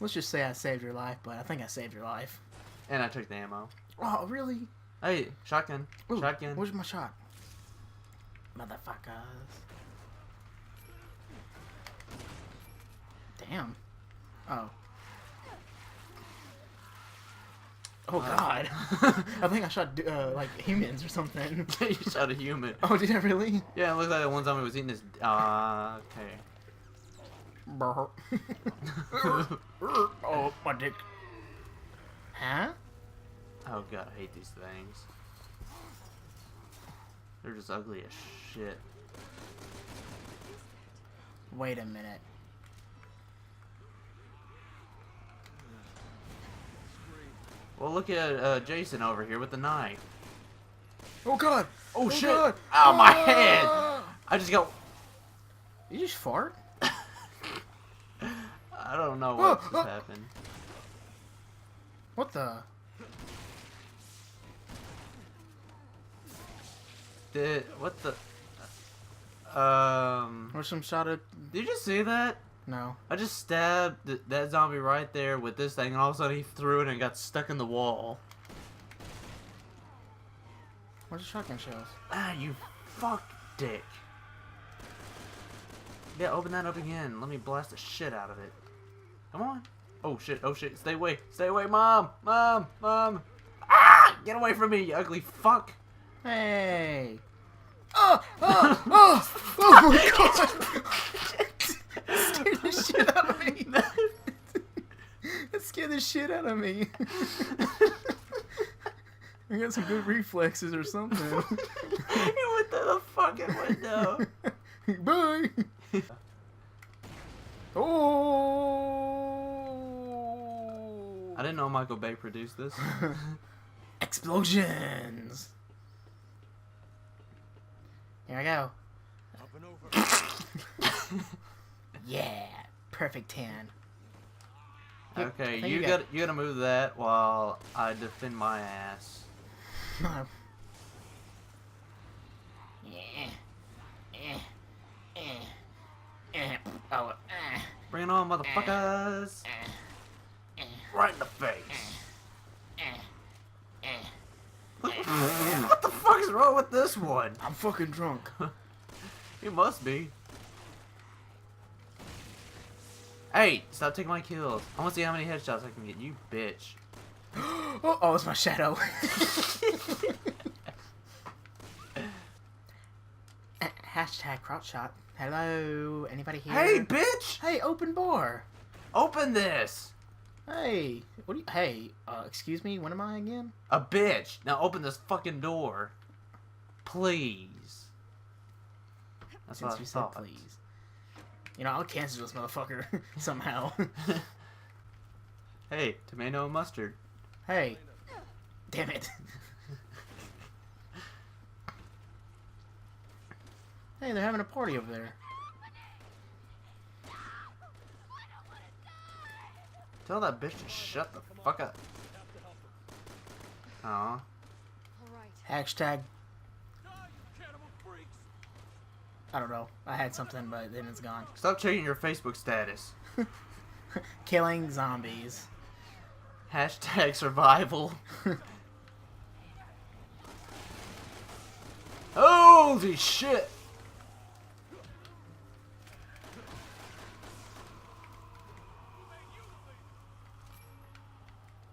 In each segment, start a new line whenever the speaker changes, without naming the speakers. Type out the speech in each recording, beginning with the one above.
Let's just say I saved your life, but I think I saved your life.
And I took the ammo.
Oh, really?
Hey, shotgun.
Ooh,
Shotgun.
where's my shot? Motherfuckers. Damn. Oh. Oh god. I think I shot like humans or something.
You shot a human.
Oh, did I really?
Yeah, it looked like the one zombie was eating his. Okay.
Oh, my dick. Huh?
Oh god, I hate these things. They're just ugly as shit.
Wait a minute.
Well, look at Jason over here with the knife.
Oh god!
Oh, shit!
God.
Ow, my
Ah!
head! I just got.
You just fart?
I don't know what just happened.
What the?
What the?
Or some shot at...
Did you just see that?
No.
I just stabbed that zombie right there with this thing, and all of a sudden he threw it and got stuck in the wall.
Where's the shotgun shells?
Ah, you fuck dick. Yeah, open that up again. Let me blast the shit out of it. Come on. Oh shit, oh shit. Stay away. Stay away, Mom. Mom. Mom. Ah! Get away from me, you ugly fuck.
Hey! Oh! Oh! Oh! Oh my god! That scared the shit out of me! That scared the shit out of me! I got some good reflexes or something.
He went through the fucking window.
Bye! Oh!
I didn't know Michael Bay produced this.
Explosions! Here I go.
Up and over.
Yeah, perfect tan.
Okay,
think
you
you
gotta move that while I defend my ass.
Yeah. Oh,
Bring it on, motherfuckers! Right in the face. What the fuck is wrong with this one?
I'm fucking drunk.
You must be. Hey, stop taking my kills. I want to see how many headshots I can get. You bitch.
Oh, it's my shadow. Hashtag crotch shot. Hello, anybody here?
Hey, bitch!
Hey, open bar.
Open this!
Hey, what do you? Hey, excuse me. When am I again?
A bitch! Now open this fucking door. Please. That's
Since
what I
you said
thought.
please. You know, I'll cancel this motherfucker somehow.
Hey, tomato and mustard.
Hey, damn it. Hey, they're having a party over there.
Tell that bitch to shut the fuck up. Aw.
Hashtag. I don't know. I had something, but then it's gone.
Stop checking your Facebook status.
Killing zombies.
Hashtag survival. Holy shit!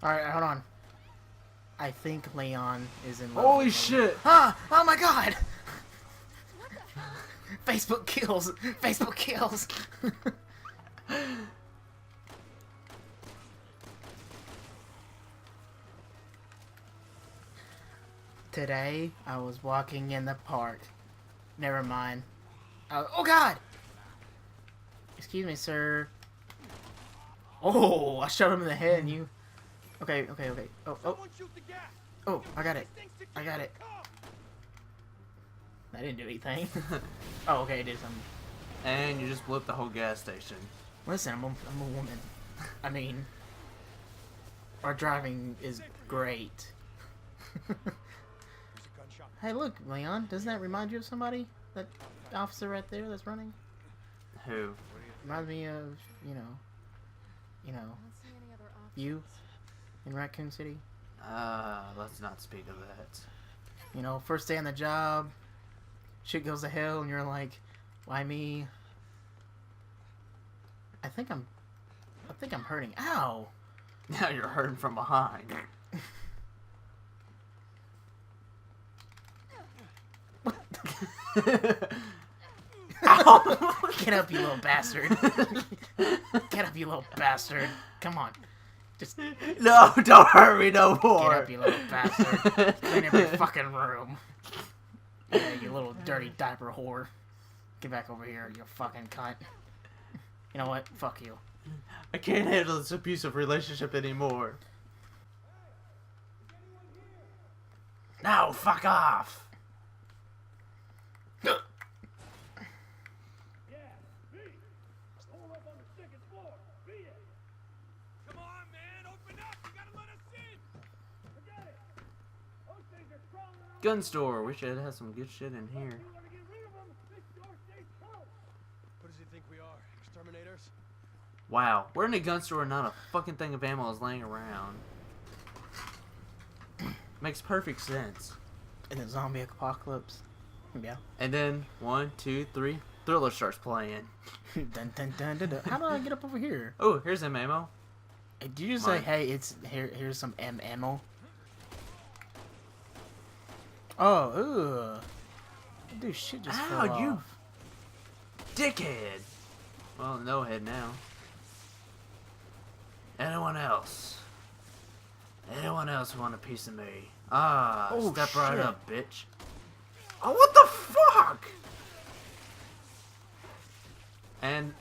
Alright, hold on. I think Leon is in love.
Holy
with me.
shit!
Ah! Oh my god! Facebook kills! Facebook kills! Today, I was walking in the park. Never mind. Oh god! Excuse me, sir. Oh, I shot him in the head and you... Okay. Oh, I got it. I got it. That didn't do anything. Oh, okay, it did something.
And you just blew up the whole gas station.
Listen, I'm a woman. I mean, our driving is great. Hey, look, Leon. Doesn't that remind you of somebody? That officer right there that's running?
Who?
Reminds me of, you know, you know,
I don't see any other options.
you in Raccoon City?
Let's not speak of that.
You know, first day on the job, shit goes to hell, and you're like, why me? I think I'm hurting. Ow!
Now you're hurting from behind.
Ow! Get up, you little bastard. Get up, you little bastard. Come on. Just get
No, don't hurt me no more.
up, you little bastard. Clean every fucking room. Yeah, you little dirty diaper whore. Get back over here, you fucking cunt. You know what? Fuck you.
I can't handle this abusive relationship anymore. No, fuck off.
Come on, man, open up! You gotta let us in! Forget it! Those things are crawling around.
Gun store. We should have some good shit in here.
You wanna get rid of them? This door stays closed! What does he think we are? Exterminators?
Wow, we're in a gun store and not a fucking thing of ammo is laying around. Makes perfect sense.
In the zombie apocalypse. Yeah.
And then, 1, 2, 3, Thriller starts playing.
Dun, dun, dun, dun, dun. How do I get up over here?
Oh, here's some ammo.
Did you just
Mine.
say, hey, it's here's some ammo? Oh, ugh. Dude, shit just fell
Ow, you
off.
dickhead. Well, no head now. Anyone else? Anyone else want a piece of me? Ah,
Oh,
step right
shit.
up, bitch. Oh, what the fuck? And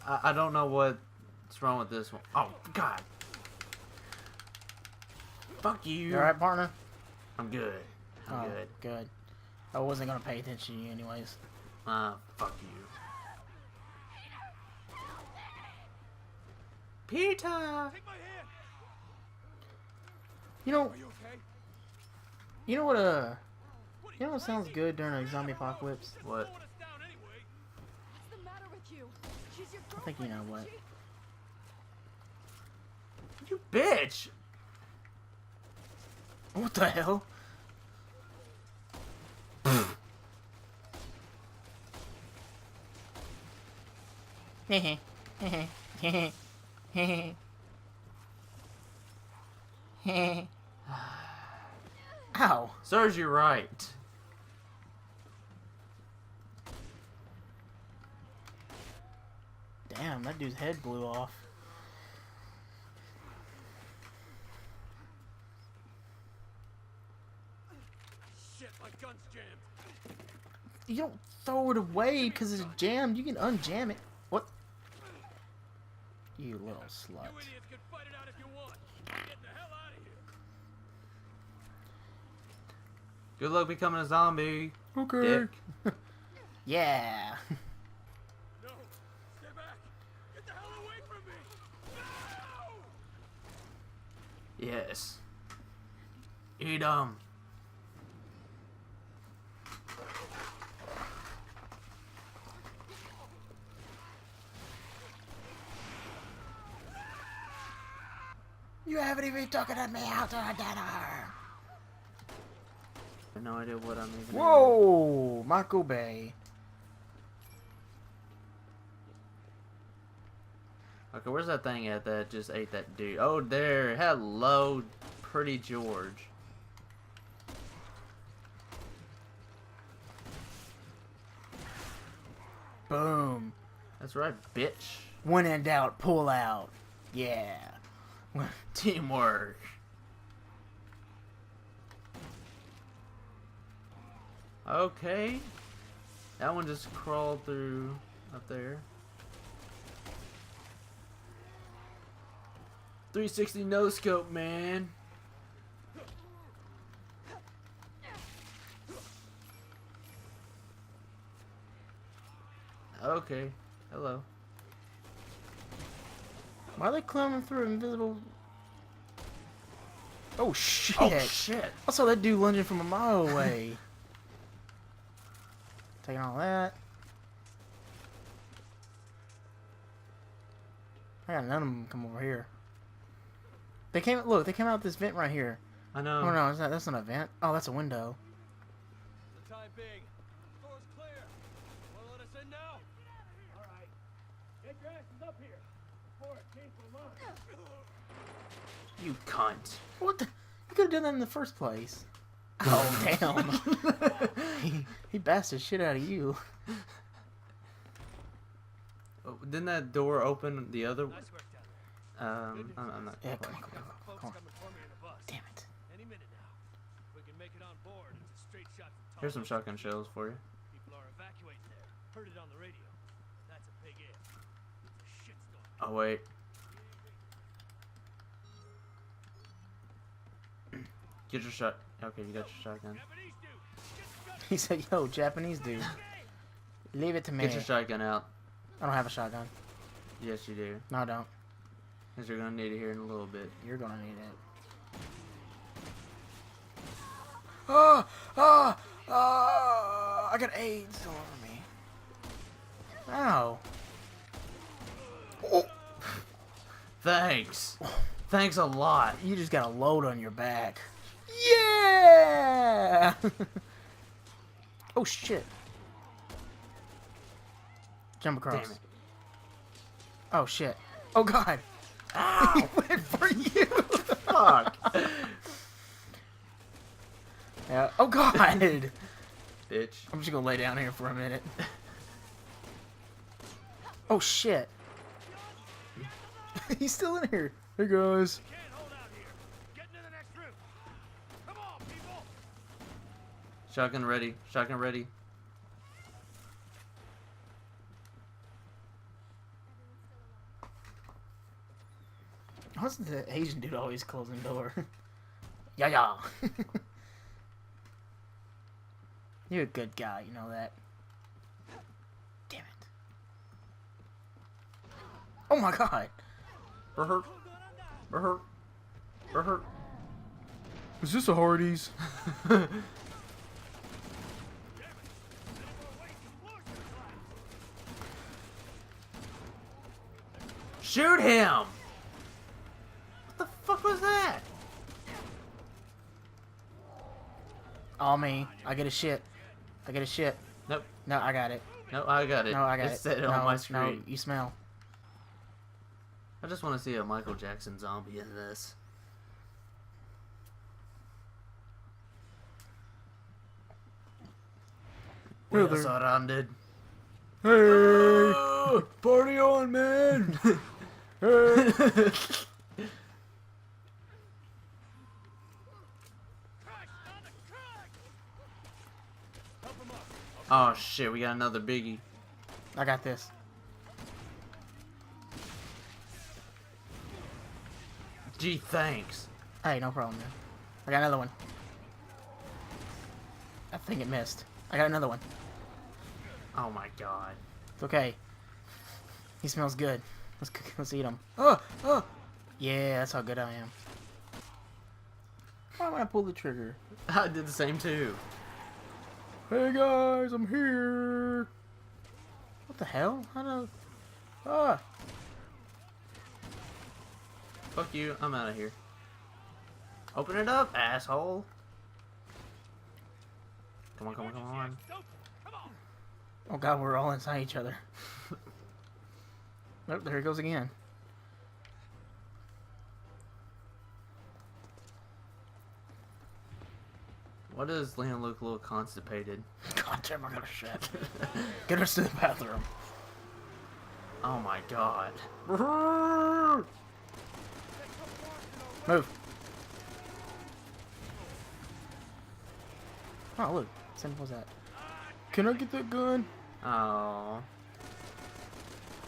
I don't know what's wrong with this one. Oh, God. Fuck you.
You alright, partner?
I'm good. I'm
Oh,
good.
good. I wasn't gonna pay attention to you anyways.
Fuck you. Peter!
Take my hand!
You know,
Are you okay?
you know what sounds good during a zombie apocalypse?
What?
Slowing us down anyway.
What's the matter with you? She's your
I think you
girlfriend,
know
isn't
what.
she?
You bitch!
What the hell? Hehe. Hehe. Hehe. Hehe. Hehe. Ow.
Serves you right.
Damn, that dude's head blew off.
Shit, my gun's jammed.
You don't throw it away because it's jammed. You can unjam it. What? You little
You
slut.
idiots can fight it out if you want. Get the hell out of here.
Good luck becoming a zombie.
Okay.
Dick.
Yeah.
No, stay back. Get the hell away from me. No!
Yes. Eat 'em.
You haven't even taken me out to dinner.
I have no idea what I'm even.
Whoa, Michael Bay.
Okay, where's that thing at that just ate that dude? Oh, there. Hello, pretty George.
Boom.
That's right, bitch.
When in doubt, pull out. Yeah.
Teamwork. Okay. That one just crawled through up there. 360 no scope, man. Okay. Hello.
Why are they climbing through invisible? Oh shit!
Oh shit.
I saw that dude lunging from a mile away. Taking all that. I got none of them come over here. They came. Look, they came out this vent right here.
I know.
Oh no, that's not a vent. Oh, that's a window.
For the time being, door's clear. Wanna let us in now? All right. Get your asses up here before it changes the line.
You cunt.
What the? You could have done that in the first place. Oh damn! he bashed the shit out of you.
Oh, didn't that door open the other?
Nice work down there.
I'm not.
Yeah,
quite
come on,
sure.
Folks
Come on.
coming for me in a bus.
Damn it!
Any minute now. If we can make it on board, it's a straight shot from
Here's some
Tahoe.
shotgun shells for you.
People are evacuating there. Heard it on the radio. That's a big if. It's a shitstorm.
Oh wait. Get your shot. Okay, you got your shotgun.
Japanese dude, get the gun.
He said, "Yo, Japanese dude, leave it to me.
Get your shotgun out.
I don't have a shotgun.
Yes, you do.
No, I don't.
Because you're gonna need it here in a little bit.
You're gonna need it." Ah! Ah! Ah! I got AIDS all over me. Ow! Oh,
Thanks. Thanks a lot.
you just got a load on your back. Yeah! Oh shit! Jump across.
Damn it.
Oh shit! Oh god! He went for you.
Fuck.
Yeah. Oh god!
Bitch.
I'm just gonna lay down here for a minute. Oh shit! He's still in here. Hey guys.
Can't hold out here. Get into the next room. Come on, people.
Shotgun ready. Shotgun ready.
What's the Asian dude always closing the door? Yeah, yeah. You're a good guy, you know that. Damn it. Oh my god.
Burhurt. Burhurt. Burhurt.
Is this a Hardee's?
Shoot him! What the fuck was that?
Oh me. I get a shit. I get a shit.
Nope.
No, I got it.
No, I got it.
No, I got
It
it.
said it
no,
on my
No,
screen.
you smell.
I just want to see a Michael Jackson zombie in this.
Hey
Well
there.
surrounded.
Hey!
Oh,
Party on, man! Hey!
oh shit, we got another biggie.
I got this.
Gee, thanks.
Hey, no problem, man. I got another one. I think it missed. I got another one.
Oh my god.
It's okay. He smells good. Let's eat him. Oh, oh. Yeah, that's how good I am. Why would I pull the trigger?
I did the same too.
Hey guys, I'm here. What the hell? How do? Ah.
Fuck you, I'm out of here. Open it up, asshole. Come on, come on, come on.
Oh god, we're all inside each other. Oh, there he goes again.
Why does Leon look a little constipated?
God damn, I got a shit. Get us to the bathroom.
Oh my god.
Move. Oh, look. Simple as that. Can I get that gun?
Oh.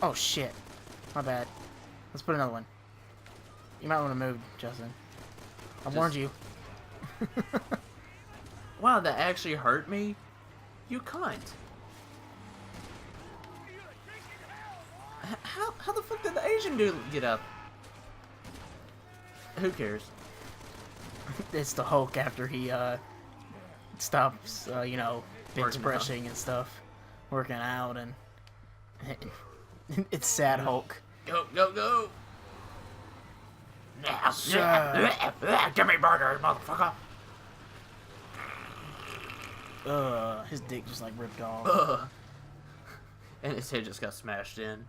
Oh, shit. My bad. Let's put another one. You might want to move, Justin. I warned you.
Wow, that actually hurt me? You cunt. How the fuck did the Asian dude get up? Who cares?
It's the Hulk after he, stops, you know, bench
Working out.
pressing and stuff. Working out and... it's sad Hulk.
Go, go, go. Now,
Sir.
give me burgers, motherfucker.
His dick just like ripped off.
Ugh. And his head just got smashed in.